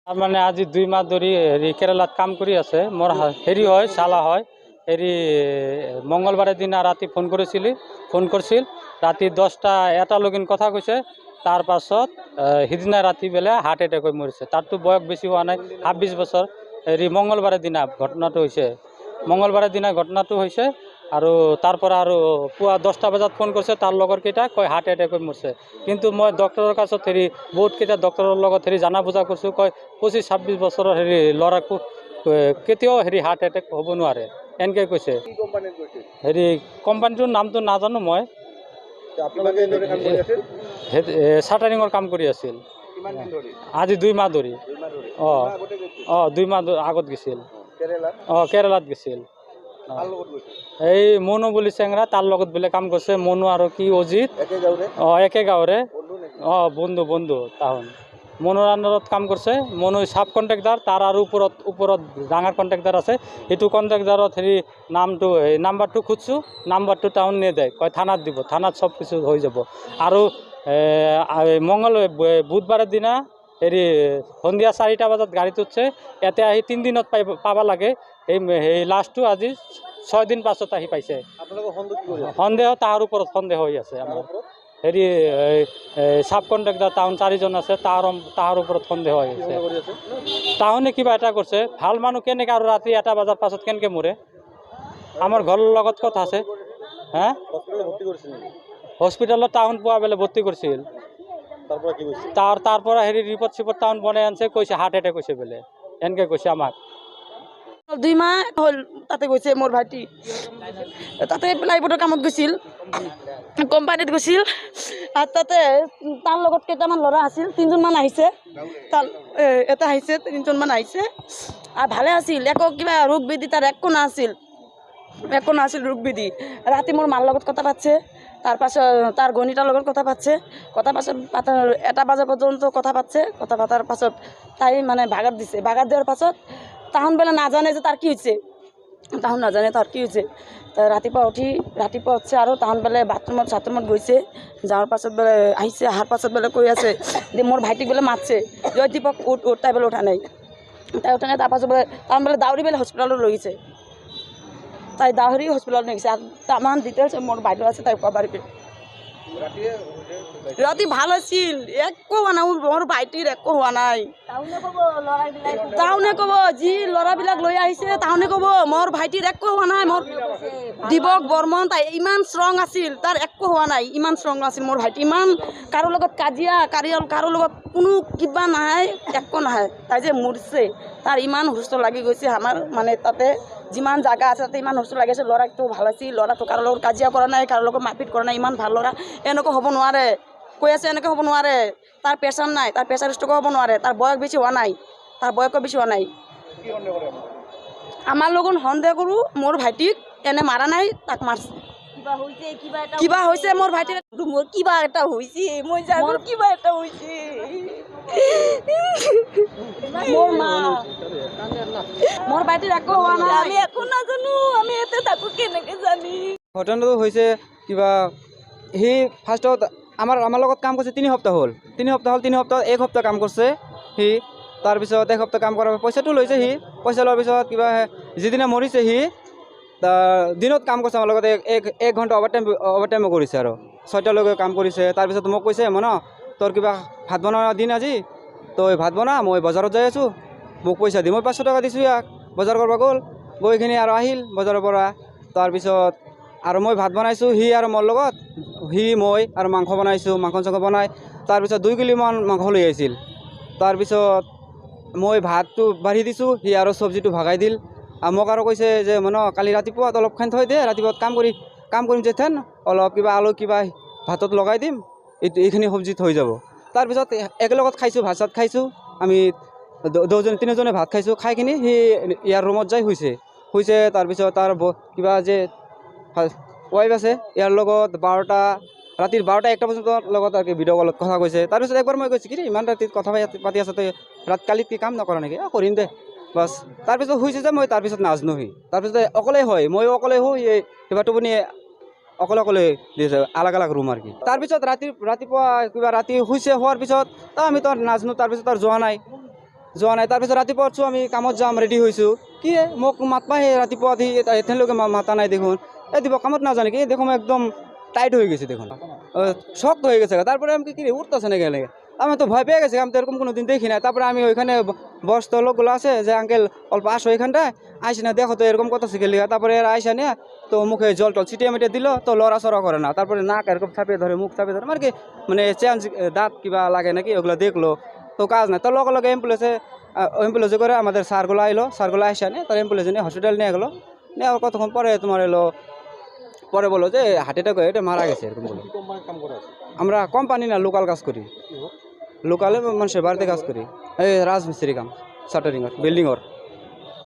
মানে আজি 2 মাহ ধৰি কেৰালাত কাম কৰি আছে। মোৰ হেৰি হয় চালা হয় হেৰি মঙ্গলবাৰে দিনা ৰাতি ফোন কৰিছিল ৰাতি 10টা 1টা লগিন কথা কৈছে। তাৰ পাছত সিদিনা ৰাতি বেলা হাৰ্ট এটেক হৈ মৰিছে। তাৰতো বয়স বেছি হোৱা নাই 26 বছৰ। হেৰি মঙ্গলবাৰে দিনা ঘটনাটো হৈছে আৰু তাৰ পৰা আৰু পুৱা 10টা বজাত ফোন কৰিছে তাৰ লগৰ কেইটা কয় হাৰ্ট এটেক হৈ মৰিছে। কিন্তু মই ডক্টৰৰ কাছত হেৰি বহুত কেইটা ডক্টৰৰ লগত হেৰি জানা বুজা কৰিছোঁ কয় 25-26 বছৰৰ হেৰি ল'ৰাকো কেতিয়াও হেৰি হাৰ্ট এটেক হ'ব নোৱাৰে এনেকৈ কৈছে। হেৰি কোম্পানীটোৰ নামটো নাজানো মই। চাটাৰিঙৰ কাম কৰি আছিল আজি 2 মাহ ধৰি। 2 মাহ আগত গৈছিল কেৰালাত গৈছিল। এই মনু বুলি চেংৰা তাৰ লগত বোলে কাম কৰিছে। মনু আৰু কি অজিত একে গাঁৱৰে বন্ধু তাহোন মনুৰ আণ্ডাৰত কাম কৰিছে। মনু সাব কণ্ট্ৰেক্টাৰ তাৰ আৰু ওপৰত ডাঙৰ কণ্ট্ৰেক্টাৰ আছে। এইটো কণ্ট্ৰেক্টাৰত হেৰি নাম্বাৰটো খুজিছোঁ নাম্বাৰটো টাউন নিদিয়ে কয় থানাত দিব থানাত চব কিছু হৈ যাব। আৰু বুধবাৰৰ দিনা হেৰি সন্ধিয়া 4টা বজাত গাড়ীত উঠছে। ইয়াতে আহি 3 দিনত পাব লাগে। সেই লাষ্টটো আজি 6 দিন পাছত আহি পাইছে। সন্দেহ তাৰ ওপৰত সন্দেহ হৈ আছে। আমাৰ হেৰি সাব কণ্ট্ৰেক্টাৰ টাউন 4জন আছে তাৰ ওপৰত সন্দেহ হৈ আছে। টাউনে কিবা এটা কৰিছে। ভাল মানুহ কেনেকৈ আৰু ৰাতি 1টা বজাৰ পাছত কেনেকৈ মৰে? আমাৰ ঘৰৰ লগত কথা আছে। হা হস্পিটেলত টাউন পোৱা বেলে ভৰ্তি কৰিছিল। তাৰ পৰা হেৰি ৰিপৰ্ট চিপৰ্ট টাউন বনাই আনছে কৈছে হাৰ্ট এটেক হৈছে বোলে এনেকৈ কৈছে আমাক। 2 মাহ হ'ল তাতে গৈছে মোৰ ভাইটি। তাতে প্লাইবোৰ্ডৰ কামত গৈছিল কোম্পানীত গৈছিল। আৰু তাতে তাৰ লগত কেইটামান ল'ৰা আছিল 3জনমান আহিছে। এটা আহিছে 3জনমান আহিছে আৰু ভালে আছিল। একো কিবা ৰোগ ব্যাধি তাৰ একো নাছিল ৰোগ ব্যাধি। ৰাতি মোৰ মাৰ লগত কথা পাতিছে। তাৰপাছত তাৰ গণিতাৰ লগত কথা পাতিছে। 1টা বজা পৰ্যন্ত কথা পাতিছে। কথা পতাৰ পাছত তাই মানে ভাগাত দিয়াৰ পাছত তাহোন বোলে নাজানে যে তাৰ কি হৈছে। ৰাতিপুৱা উঠছে আৰু তাহোন বোলে বাথৰুমত গৈছে। যাওয়াৰ পাছত বোলে আহিছে। অহাৰ পাছত বোলে কৈ আছে যে মোৰ ভাইটিক বোলে মাতছে যে দীপক উঠ তাই বোলে উঠা নাই। তাৰপাছত বোলে তাহোন বোলে দাউৰি বোলে হস্পিটেলত লৈ গৈছে। তাই দাউৰি হস্পিটেলত লৈ গৈছে। আৰু তামান ডিটেইলছ মোৰ বাইদেউ আছে তাই ক'ব পাৰিব। ৰাতি ভাল আছিল একো হোৱা নাই। মোৰ ভাইটিৰ একো হোৱা নাই। টাউনে ক'ব যি ল'ৰাবিলাক লৈ আহিছে টাউনে ক'ব মোৰ ভাইটিৰ একো হোৱা নাই। মোৰ দিবক বৰ্মন তাই ইমান ষ্ট্ৰং আছিল তাৰ একো হোৱা নাই। ইমান ষ্ট্ৰং আছিল মোৰ ভাইটি। ইমান কাৰো লগত কাজিয়া কাৰো লগত কোনো কিবা নাই একো নাই। তাই যে মৰিছে তাৰ ইমান সুস্থ লাগি গৈছে। আমাৰ মানে তাতে যিমান জাগা আছে তাতে ইমান সুস্থ লাগিছে। ল'ৰাটো ভাল আছিল। ল'ৰাটো কাৰো লগত কাজিয়া কৰা নাই কাৰো লগত মাৰপিট কৰা নাই। ইমান ভাল ল'ৰা এনেকুৱা হ'ব নোৱাৰে কৈ আছে এনেকৈ হ'ব নোৱাৰে। তাৰ প্ৰেছাৰ নাই তাৰ প্ৰেছাৰ ষ্ট্ৰ'ক হ'ব নোৱাৰে। তাৰ বয়স বেছি হোৱা নাই আমাৰ লগত সন্দেহ কৰোঁ মোৰ ভাইটিক এনে মাৰা নাই তাক মাৰছে। কিবা হৈছে মোৰ ভাইটিৰ মোৰ কিবা এটা হৈছে মই জানো কিবা এটা হৈছে। মোৰ ভাইটিৰ একো হোৱা নাই। আমি একো নাজানো। আমি ইয়াতে থাকো কেনেকৈ জানি। ঘটনাটো হৈছে কিবা সি ফাৰ্ষ্টত আমাৰ লগত কাম কৰিছে 3 সপ্তাহ হ'ল 1 সপ্তাহ কাম কৰিছে সি। তাৰপিছত 1 সপ্তাহ কাম কৰাৰ পইচাটো লৈছে সি। পইচা লোৱাৰ পিছত কিবা যিদিনা মৰিছে সি দিনত কাম কৰিছে আমাৰ লগত 1 ঘণ্টা অভাৰটাইমো কৰিছে আৰু 6টালৈকে কাম কৰিছে। তাৰপিছত মোক কৈছে তোৰ কিবা ভাত বনোৱাৰ দিন আজি তই ভাত বনা মই বজাৰত যাই আছোঁ মোক পইচা দি। মই 500 টকা দিছোঁ ইয়াক। বজাৰ কৰিব গৈখিনি আৰু আহিল বজাৰৰ পৰা। তাৰপিছত আৰু মই ভাত বনাইছোঁ সি আৰু মোৰ লগত মই আৰু মাংস বনাইছোঁ। মাংস বনাই তাৰপিছত 2 কিলোমান মাংস লৈ আহিছিল। তাৰপিছত মই ভাতটো বাঢ়ি দিছোঁ সি আৰু চব্জিটো ভগাই দিল। মোক আৰু কৈছে যে কালি ৰাতিপুৱা অলপ খান থৈ দে ৰাতিপুৱা কাম কৰিম যেথেন অলপ কিবা আলু কিবা ভাতত লগাই দিম এইখিনি চব্জিত হৈ যাব। তাৰপিছত একেলগত খাইছোঁ ভাত চাত খাইছোঁ আমি 2-3জনে ভাত খাইছোঁ। খাই কিনি সি ইয়াৰ ৰুমত যাই শুইছে। তাৰপিছত তাৰ কিবা যে ৱাইফ আছে ইয়াৰ লগত ৰাতিৰ 12টা-1টা পৰ্যন্ত লগত আৰু ভিডিঅ' কলত কথা কৈছে। তাৰপিছত একবাৰ মই কৈছোঁ কি ইমান ৰাতিত কথা পাতি আছ তই কালিত কি কাম নকৰ নেকি? কৰিম দে বাছ। তাৰপিছত শুইছে যে মই তাৰপিছত নাজনো সি। তাৰপিছত অকলে হয় ময়ো অকলে শুই কিবা টোপনি অকলে দিছে আলাগ ৰুম আৰু কি। তাৰপিছত ৰাতিপুৱা কিবা ৰাতি শুইছে। হোৱাৰ পিছত আমিতো নাজনো। তাৰপিছত যোৱা নাই যোৱা নাই তাৰপিছত ৰাতিপুৱা উঠছোঁ আমি কামত যাম ৰেডি হৈছোঁ কি মোক মাতবা সেই ৰাতিপুৱা এতিয়ালৈকে মাতা নাই দেখোন এই দিব কামত নাজানে কি দেখোন একদম টাইট হয়ে গেছে দেখুন শক্ত হয়ে গেছে তারপরে আমি কি উঠতেছে না গেলে আমি তো ভয় পেয়ে গেছি আমি তো এরকম কোনো দিন দেখি না তারপরে আমি ওইখানে বয়স্ক লোকগুলো আছে যে আঙ্কেল অল্প আসো ওইখানটায় আইসি না দেখো তো এরকম কথা শিখে লিখা তারপরে এরা আইসা নিয়ে তো মুখে জল টল ছিটিয়ে মিটিয়ে দিল তো লড়াচড়া করে না তারপরে নাক এরকম চাপিয়ে ধরে মুখ চাপিয়ে ধরে মানে কি মানে চেঞ্জ দাঁত কিবা লাগে নাকি ওগুলো দেখলো তো কাজ নাই তো লগে লগে অ্যাম্বুলেন্সে করে আমাদের স্যারগুলো আইলো স্যারগুলো আইসা নিয়ে তার অ্যাম্বুলেন্সে নিয়ে হসপিটাল নিয়ে গেলো নিয়ে কতক্ষণ পরে তোমার এলো পরে বলো যে হার্ট অ্যাটাক হয়ে এটা মারা গেছে এরকম বলো আমরা কোম্পানি না লোকাল কাজ করি লোকালে মানুষের বাড়িতে কাজ করি এই রাজমিস্ত্রি কাম শাটারিংয়ের বিল্ডিংয়ের